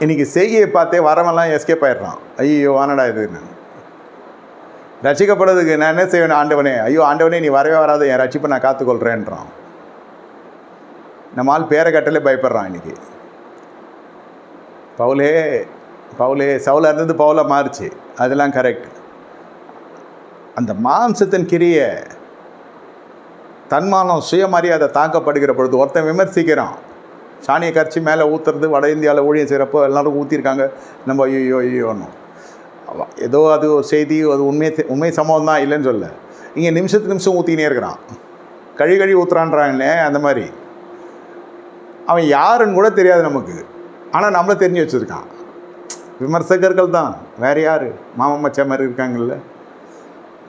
இன்றைக்கி செய்கையை பார்த்தே வரவெல்லாம் எஸ்கேப் ஆயிடுறான். ஐயோ வானடா இதுன்னு. ரட்சிக்கப்படுறதுக்கு நான் என்ன செய்வேன்? ஆண்டவனே, ஐயோ ஆண்டவனே நீ வரவே வராது, என் ரட்சிப்பை நான் காத்துக்கொள்கிறேன்றான். நம்மால் பேரை கட்டலே பயப்படுறான். இன்றைக்கி பவுலே சவுலாக இருந்தது பவுலாக மாறுச்சு, அதெல்லாம் கரெக்ட். அந்த மாம்சத்தின் கிரியை தன்மானம் சுயமரியாதை தாக்கப்படுகிற பொழுது ஒருத்தன் விமர்சிக்கிறான். சாணியை கரைச்சி மேலே ஊற்றுறது, வட இந்தியாவில் ஊழியம் செய்கிறப்போ எல்லோரும் ஊற்றிருக்காங்க, நம்ம ஐயோன்னு ஏதோ அது ஒரு செய்தி, அது உண்மை சம்பவம் தான், இல்லைன்னு சொல்ல. இங்கே நிமிஷத்துக்கு நிமிஷம் ஊற்றினே இருக்கிறான், கழி ஊற்றுறான்றாங்களே. அந்த மாதிரி அவன் யாருன்னு கூட தெரியாது நமக்கு, ஆனால் நம்மளை தெரிஞ்சு வச்சுருக்கான். விமர்சகர்கள் தான், வேறு யார்? மாமா மச்சா மாதிரி இருக்காங்கல்ல.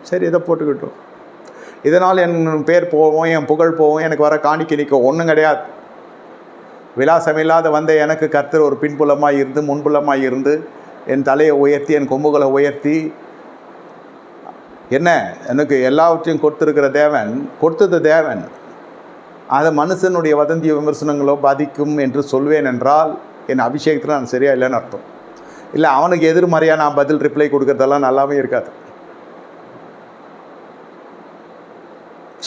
சரி, இதை போட்டுக்கிட்டோம். இதனால் என் பேர் போவோம், என் புகழ் போவோம், எனக்கு வர காணிக்கை நிற்கும், ஒன்றும் கிடையாது. விலாசமில்லாத வந்த எனக்கு கர்த்தர் ஒரு பின்புலமாக இருந்து முன்புலமாக இருந்து என் தலையை உயர்த்தி என் கொம்புகளை உயர்த்தி என்ன எனக்கு எல்லாவற்றையும் கொடுத்துருக்கிற தேவன், கொடுத்தது தேவன். அதை மனுஷனுடைய வதந்திய விமர்சனங்களோ பாதிக்கும் என்று சொல்வேன் என்றால் என் அபிஷேகத்தில் நான் சரியா இல்லைன்னு அர்த்தம். இல்லை அவனுக்கு எதிர்மறையாக நான் பதில் ரிப்ளை கொடுக்கறதெல்லாம் நல்லாவே இருக்காது.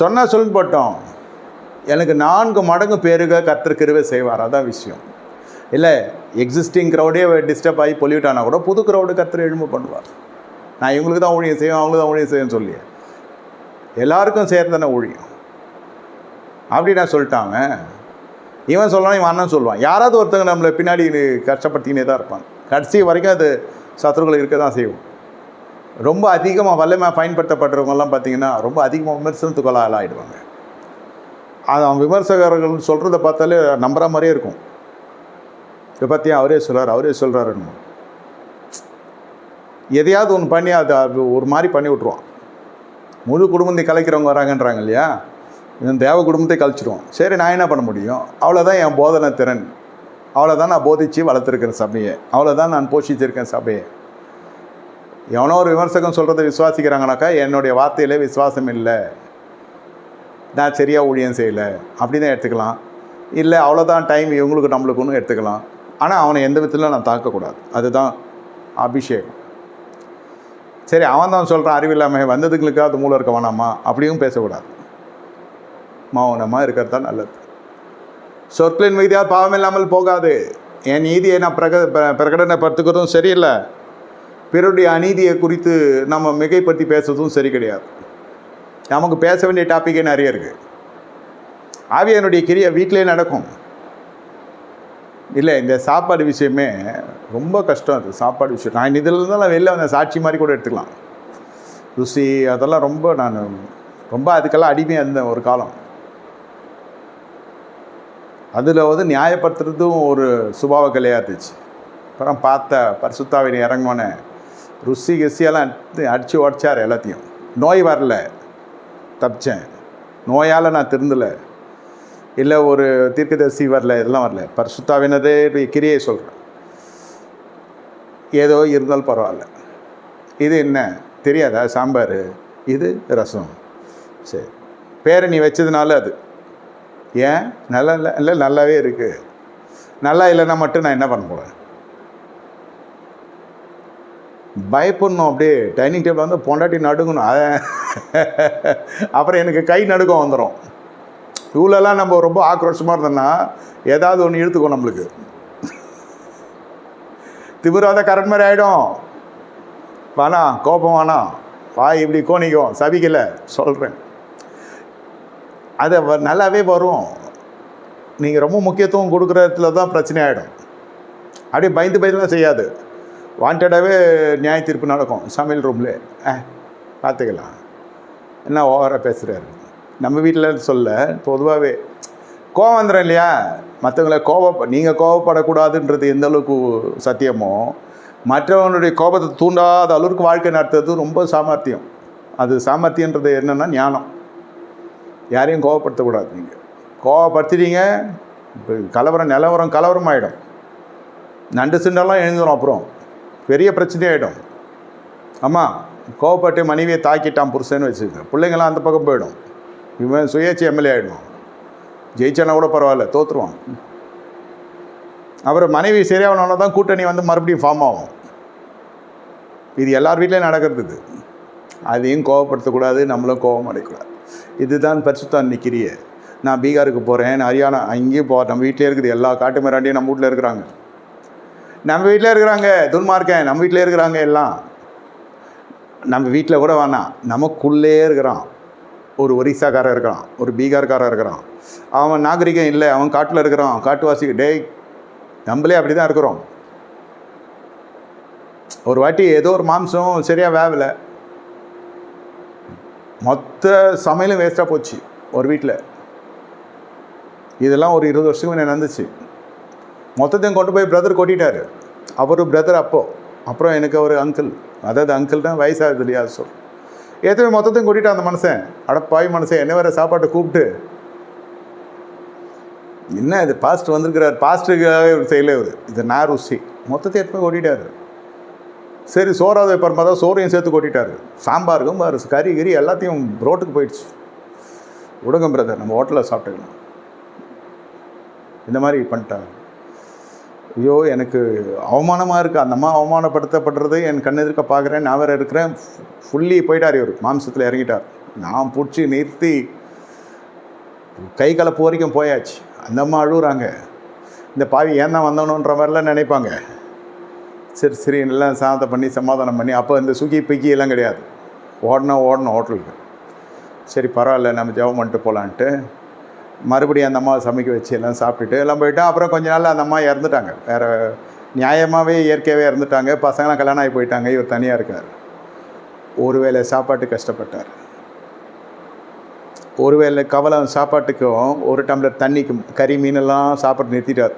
சொன்னால் சொல்லி போட்டோம், எனக்கு 4 மடங்கு பேருக கர்த்தர் கிருபை செய்வார், அதான் விஷயம். இல்லை எக்ஸிஸ்டிங் க்ரௌடே டிஸ்டர்ப் ஆகி பொல்யூட் ஆனால் கூட புது க்ரௌடு கர்த்தர் எழும்ப பண்ணுவார். நான் இவங்களுக்கு தான் ஊழியம் செய்வேன், அவங்களுக்கு தான் ஊழியம் செய்வேன்னு சொல்லி எல்லாருக்கும் சேர்ந்தானே ஊழியம் அப்படி நான் சொல்லிட்டாங்க. இவன் சொல்லலாம், இவன் அண்ணன் சொல்லுவான். யாராவது ஒருத்தங்க நம்மளை பின்னாடி கஷ்டப்படுத்தினே தான் இருப்பாங்க. கடைசி வரைக்கும் அது சத்துருக்கள் இருக்க தான் செய்வோம். ரொம்ப அதிகமாக வல்லமையாக பயன்படுத்தப்படுறவங்கெல்லாம் பார்த்திங்கன்னா ரொம்ப அதிகமாக விமர்சனத்துக்குள்ள ஆளாகிடுவாங்க. அது அவன் விமர்சகர்கள் சொல்கிறத பார்த்தாலே நம்புற மாதிரியே இருக்கும். இதை பற்றி அவரே சொல்கிறாருன்னு எதையாவது ஒன்று பண்ணி அது ஒரு மாதிரி பண்ணி விட்ருவான். முழு குடும்பத்தை கலைக்கிறவங்க வராங்கன்றாங்க இல்லையா, என் தேவ குடும்பத்தை கழிச்சிடுவோம். சரி, நான் என்ன பண்ண முடியும்? அவ்வளோதான் என் போதனை திறன், அவ்வளோதான் நான் போதித்து வளர்த்துருக்கேன் சபையை, அவ்வளோதான் நான் போஷிச்சிருக்கேன் சபையை. எவனோ ஒரு விமர்சகம் சொல்கிறத விசுவாசிக்கிறாங்கனாக்கா என்னுடைய வார்த்தையிலே விசுவாசம் இல்லை, நான் சரியாக ஊழியம் செய்யலை அப்படி தான் எடுத்துக்கலாம். இல்லை அவ்வளோதான் டைம் இவங்களுக்கு நம்மளுக்கு ஒன்று எடுத்துக்கலாம். ஆனால் அவனை எந்த விதத்தில் நான் தாக்கக்கூடாது, அதுதான் அபிஷேகம். சரி, அவன் தான் சொல்கிறான் அறிவில்லாமல் வந்ததுங்களுக்காக மூலம் இருக்க வேணாமா அப்படியும் பேசக்கூடாது. மௌனமாக இருக்கிறது தான் நல்லது. சொற்களின் மீதியாக பாவம் இல்லாமல் போகாது. என் நீதியை நான் பிரகடனப்படுத்துக்கிறதும் சரியில்லை, பிறருடைய அநீதியை குறித்து நம்ம மிகைப்படுத்தி பேசுறதும் சரி கிடையாது. நமக்கு பேச வேண்டிய டாப்பிக்கே நிறைய இருக்குது. ஆவியானுடைய கிரியை வீட்டிலே நடக்கும். இல்லை இந்த சாப்பாடு விஷயமே ரொம்ப கஷ்டம். அது சாப்பாடு விஷயம் நான் இதில் இருந்தாலும் வெளில வந்த சாட்சி மாதிரி கூட எடுத்துக்கலாம். ருசி அதெல்லாம் ரொம்ப அதுக்கெல்லாம் அடிமையாக இருந்தேன் ஒரு காலம். அதில் நியாயப்படுத்துறதும் ஒரு சுபாவ கலையாக இருந்துச்சு. அப்புறம் பார்த்த பரிசுத்தாவின் இறங்கினோன்னே ருசி கசியெல்லாம் அடித்து உடச்சார் எல்லாத்தையும். நோய் வரல, தப்பிச்சேன். நோயால் நான் திருந்தலை, இல்லை ஒரு தீர்க்கதரிசி வரல, இதெல்லாம் வரல. பரிசுத்தாவினரே கிரியை சொல்கிறேன். ஏதோ இருந்தாலும் பரவாயில்ல. இது என்ன தெரியாதா? சாம்பார், இது ரசம். சரி, பேரை நீ வச்சதுனால அது ஏன் நல்லா இல்லை நல்லாவே இருக்குது. நல்லா இல்லைன்னா மட்டும் நான் என்ன பண்ண போகிறேன்? பயப்படணும். அப்படியே டைனிங் டேபிள் வந்து பொண்டாட்டி நடுங்கணும். அப்புறம் எனக்கு கை நடுக்கம் வந்துடும். இவ்வளோலாம் நம்ம ரொம்ப ஆக்ரோஷமாக இருந்தோம்னா ஏதாவது ஒன்று இழுத்துக்கும் நம்மளுக்கு. திமிராத கரண் மாதிரி ஆகிடும். வேணாம், கோபம் வேணாம், வாய் இப்படி கோணிக்கும். சபிக்கலை சொல்கிறேன், அது நல்லாவே வரும். நீங்கள் ரொம்ப முக்கியத்துவம் கொடுக்குற இடத்துல தான் பிரச்சனை ஆகிடும். அப்படியே பயந்துலாம் செய்யாது. வாண்டடாகவே நியாய தீர்ப்பு நடக்கும் சமையல் ரூமில். பார்த்துக்கலாம், என்ன ஓவராக பேசுகிறாரு. நம்ம வீட்டில் சொல்ல பொதுவாகவே கோவம் வந்துடும் இல்லையா? மற்றவங்களை நீங்கள் கோவப்படக்கூடாதுன்றது எந்த அளவுக்கு சத்தியமோ, மற்றவனுடைய கோபத்தை தூண்டாத அளவுக்கு வாழ்க்கை நடத்துறது ரொம்ப சாமர்த்தியம். அது சாமர்த்தியன்றது என்னென்னா ஞானம். யாரையும் கோவப்படுத்தக்கூடாது. நீங்கள் கோவப்படுத்திட்டீங்க, கலவரம் ஆகிடும். நண்டு சிண்டெல்லாம் எழுந்துடும். அப்புறம் பெரிய பிரச்சனையாகிடும். ஆமாம், கோவப்பட்டு மனைவியை தாக்கிட்டான் புருஷன்னு வச்சுக்கோங்க, பிள்ளைங்களாம் அந்த பக்கம் போயிடும். இவன் சுயேட்சை எம்எல்ஏ ஆகிடும். ஜெயிச்சானா கூட பரவாயில்ல, தோற்றுருவான். அப்புறம் மனைவி சரியாகணுன்னா தான் கூட்டணி வந்து மறுபடியும் ஃபார்ம் ஆகும். இது எல்லார் வீட்லேயும் நடக்கிறது இது. அதையும் கோவப்படுத்தக்கூடாது, நம்மளும் கோவம் அடையக்கூடாது. இதுதான் பரிசுத்த கிரியை. நான் பீகாருக்கு போகிறேன், நான் ஹரியானா, அங்கேயும் நம்ம வீட்டிலே இருக்குது. எல்லா காட்டு மிராண்டியும் நம்ம வீட்டில் இருக்கிறாங்க. நம்ம வீட்டில் இருக்கிறாங்க துன்மார்க்கன், நம்ம வீட்டிலே இருக்கிறாங்க எல்லாம். நம்ம வீட்டில் கூட வேணாம், நமக்குள்ளே இருக்கிறான். ஒரு ஒரிசாக்காரன் இருக்கிறான், ஒரு பீகார்காரன் இருக்கிறான். அவன் நாகரிகம் இல்லை, அவன் காட்டில் இருக்கிறான், காட்டுவாசி. டேய், நம்மளே அப்படி தான் இருக்கிறோம். ஒரு வாட்டி ஏதோ ஒரு மாம்சம் சரியாக வேவலை, மொத்த சமையலும் வேஸ்ட்டாக போச்சு ஒரு வீட்டில். இதெல்லாம் ஒரு 20 வருஷத்துக்கு முன்னே நடந்துச்சு. மொத்தத்தையும் கொண்டு போய் பிரதர் கொட்டிட்டார். அவர் பிரதர் அப்புறம் எனக்கு ஒரு அங்கிள், அதாவது அங்கிள் தான் வயசாகுது இல்லையா, சொல் ஏற்கனவே மொத்தத்தையும் கொட்டிட்டான் அந்த மனுஷன். அடப்பாய் மனுஷன், என்ன வேறு சாப்பாட்டை கூப்பிட்டு, என்ன இது பாஸ்ட் வந்திருக்கிறார், பாஸ்ட்டுக்காக ஒரு செயலே இது நான் ருசி, மொத்தத்தை எடுத்து போய் கொட்டிட்டார். சரி சோறாவது வைப்பார் பார்த்தா சோறையும் சேர்த்து கொட்டிட்டார். சாம்பாருக்கும் பாரு, கறி கறி எல்லாத்தையும் ரோட்டுக்கு போயிடுச்சு. விடுங்க பிரதர், நம்ம ஹோட்டலில் சாப்பிட்டுக்கலாம். இந்த மாதிரி பண்ணிட்டாங்க. ஐயோ, எனக்கு அவமானமாக இருக்குது. அந்த அம்மா அவமானப்படுத்தப்படுறது என் கண் எதிர்க்க பார்க்குறேன். நான் வேறு இருக்கிறேன். ஃபுல்லி போயிட்டார், இவர் மாம்சத்தில் இறங்கிட்டார். நான் பிடிச்சி நிறுத்தி கை கலப்பு வரைக்கும் போயாச்சு. அந்த அம்மா அழுகுறாங்க. இந்த பாவி ஏன் தான் வந்தோன்ற மாதிரிலாம் நினைப்பாங்க. சரி சரி எல்லாம் சாதத்தை பண்ணி சமாதானம் பண்ணி, அப்போ இந்த சுகி பிக்கி எல்லாம் கிடையாது. ஓடணும் ஹோட்டலுக்கு. சரி பரவாயில்ல, நம்ம ஜெபம் பண்ணிட்டு போகலான்ட்டு மறுபடியும் அந்த அம்மாவை சமைக்க வச்சு எல்லாம் சாப்பிட்டுட்டு எல்லாம் போயிட்டா. அப்புறம் கொஞ்ச நாள் அந்த அம்மா இறந்துட்டாங்க. வேறு நியாயமாகவே இயற்கையாகவே இறந்துட்டாங்க. பசங்களாம் கல்யாணம் ஆகி போயிட்டாங்க. இவர் தனியாக இருக்கார். ஒருவேளை சாப்பாட்டு கஷ்டப்பட்டார். ஒருவேளை கவலை சாப்பாட்டுக்கும் ஒரு டம்ளர் தண்ணிக்கும் கறி மீனெல்லாம் சாப்பிட்டு நிறுத்திட்டார்.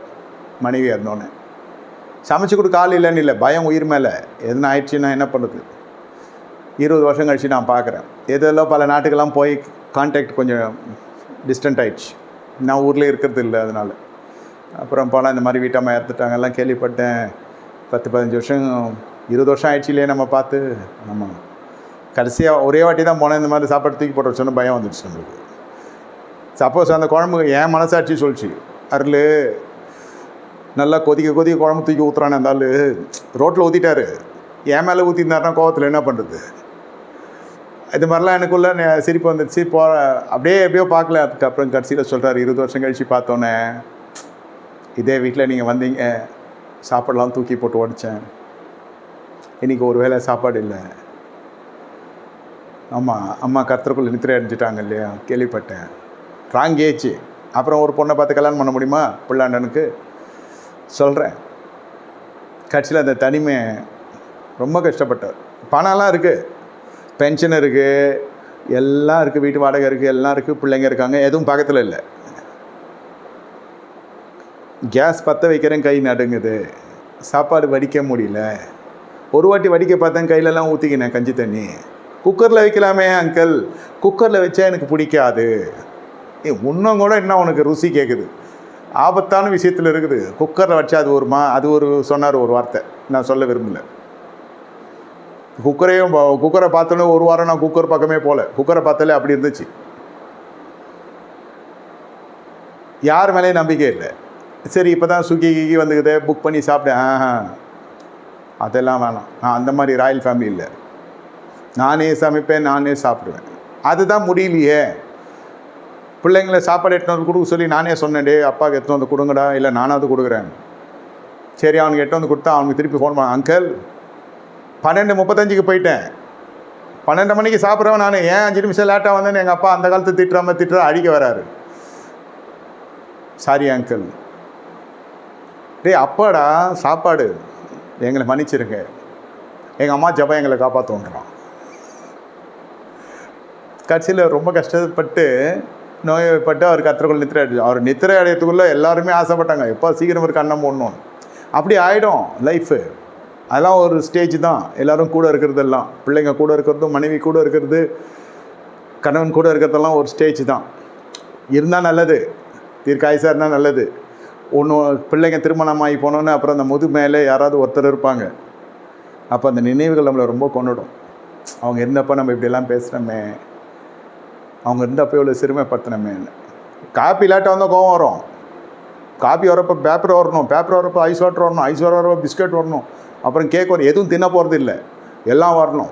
மனைவி இருந்தோன்னே சமைச்சு கொடுக்க ஆள் இல்லைன்னு இல்லை, பயம் உயிர் மேலே. எதுனா ஆயிடுச்சுன்னா என்ன பண்ணுறது? 20 வருஷம் கழிச்சு நான் பார்க்குறேன். எதெல்லாம் பல நாட்டுக்கெல்லாம் போய் கான்டாக்ட் கொஞ்சம் டிஸ்டன்ட் ஆகிடுச்சு. நான் ஊரில் இருக்கிறது இல்லை, அதனால். அப்புறம் போனால் இந்த மாதிரி வீட்டம்மா இறந்துட்டாங்க எல்லாம் கேள்விப்பட்டேன். 10-15 வருஷம் 20 வருஷம் ஆயிடுச்சு இல்லையே நம்ம பார்த்து. நம்ம கடைசியாக ஒரே வாட்டி தான் போனேன். இந்த மாதிரி சாப்பாடு தூக்கி போட்டு வச்சோன்னு பயம் வந்துடுச்சு நம்மளுக்கு. சப்போஸ் அந்த குழம்பு என் மனசாட்சி சொல்லிச்சு, அருள் நல்லா கொதிக்க குழம்பு தூக்கி ஊற்றுறானே அந்த ஆள், ரோட்டில் ஊற்றிட்டாரு. என் மேலே ஊற்றிருந்தாருன்னா கோவத்தில் என்ன பண்ணுறது? இது மாதிரிலாம் எனக்குள்ளே சிரிப்பு வந்துடுச்சு. அப்படியே எப்படியோ பார்க்கல. அதுக்கப்புறம் கடைசியில் சொல்கிறார், 20 வருஷம் கழிச்சு பார்த்தோன்னே, இதே வீட்டில் நீங்கள் வந்தீங்க, சாப்பாடெலாம் தூக்கி போட்டு உடச்சேன். இன்றைக்கி ஒரு வேளை சாப்பாடு இல்லை. ஆமாம், அம்மா கர்த்தருக்குள்ள நித்திரை அடைஞ்சிட்டாங்க இல்லையா, கேள்விப்பட்டேன். Wrong age. அப்புறம் ஒரு பொண்ணை பார்த்து கல்யாணம் பண்ண முடியுமா பிள்ளாண்டனுக்கு? சொல்கிறேன். கட்சியில் அந்த தனிமை ரொம்ப கஷ்டப்பட்டார். பணம்லாம் இருக்குது, பென்ஷன் இருக்குது, எல்லாம் இருக்குது, வீட்டு வாடகை இருக்குது, எல்லாம் இருக்குது, பிள்ளைங்க இருக்காங்க, எதுவும் பக்கத்தில் இல்லை. கேஸ் பற்ற வைக்கிறேன், கை நடுங்குது. சாப்பாடு வடிக்க முடியல. ஒரு வாட்டி வடிக்க பார்த்தேன், கையிலலாம் ஊற்றிக்கினேன் கஞ்சி தண்ணி. குக்கரில் வைக்கலாமே அங்கிள், குக்கரில் வச்சா எனக்கு பிடிக்காது. இன்னும் கூட என்ன உனக்கு ருசி கேட்குது? ஆபத்தான விஷயத்தில் இருக்குது. குக்கரில் வச்சா அது ஒரு சொன்னார் ஒரு வார்த்தை, நான் சொல்ல விரும்பலை. குக்கரை பார்த்தோன்னே ஒரு வாரம் நான் குக்கர் பக்கமே போகல. குக்கரை பார்த்தாலே அப்படி இருந்துச்சு. யார் மேலேயும் நம்பிக்கை இல்லை. சரி இப்போ தான் ஸ்விக்கி வந்துக்குது, புக் பண்ணி சாப்பிட்டேன். அதெல்லாம் வேணாம். நான் அந்த மாதிரி ராயல் ஃபேமிலி இல்லை. நானே சமைப்பேன், நானே சாப்பிடுவேன். அதுதான் முடியலையே. பிள்ளைங்களை சாப்பாடு எடுத்துன்னு வந்து கொடுக்க சொல்லி நானே சொன்னேன், டே அப்பாவுக்கு எடுத்துன்னு வந்து கொடுங்கடா, இல்லை நானாவது கொடுக்குறேன். சரி அவனுக்கு எடுத்து வந்து கொடுத்தா அவனுக்கு திருப்பி ஃபோன் பண்ண, அங்கிள் 12:35 போயிட்டேன், 12 மணிக்கு சாப்பிட்றவன் நான், ஏன் 5 நிமிஷம் லேட்டாக வந்தேன்னு எங்கள் அப்பா அந்த காலத்து திட்டுற அடிக்க வராரு. Sorry uncle. டே அப்பாடா சாப்பாடு, எங்களை மன்னிச்சிருங்க, எங்கள் அம்மா ஜபம் எங்களை காப்பாற்றுன்றான். கட்சியில் ரொம்ப கஷ்டப்பட்டு நோய்பட்டு அவர் கத்திரக்குள்ள நித்திரை அடைச்சு. அவர் நித்திரை அடையத்துக்குள்ளே எல்லாருமே ஆசைப்பட்டாங்க, எப்போ சீக்கிரம் ஒரு கண்ணம் போடணும். அப்படி ஆகிடும் லைஃபு. அதெல்லாம் ஒரு ஸ்டேஜ் தான். எல்லோரும் கூட இருக்கிறதெல்லாம், பிள்ளைங்க கூட இருக்கிறதும், மனைவி கூட இருக்கிறது, கணவன் கூட இருக்கிறதெல்லாம் ஒரு ஸ்டேஜ் தான். இருந்தால் நல்லது, தீர்க்காயுசாக இருந்தால் நல்லது. பிள்ளைங்க திருமணமாகி போனோன்னு அப்புறம் அந்த முது மேலே யாராவது ஒருத்தர் இருப்பாங்க. அப்போ அந்த நினைவுகள் நம்மளை ரொம்ப கொண்டுடும். அவங்க இருந்தப்போ நம்ம இப்படியெல்லாம் பேசுகிறோமே, அவங்க இருந்தப்போ இவ்வளோ சிறுமைப்படுத்தினமே. காப்பி இல்லாட்ட வந்தால் கோவம் வரும். காப்பி வரப்போ பேப்பர் வரணும், பேப்பர் வரப்போ ஐஸ் வாட்டர் வரணும், ஐஸ் வரப்போ பிஸ்கட் வரணும், அப்புறம் கேக் வரும். எதுவும் தின்ன போகிறது இல்லை, எல்லாம் வரணும்.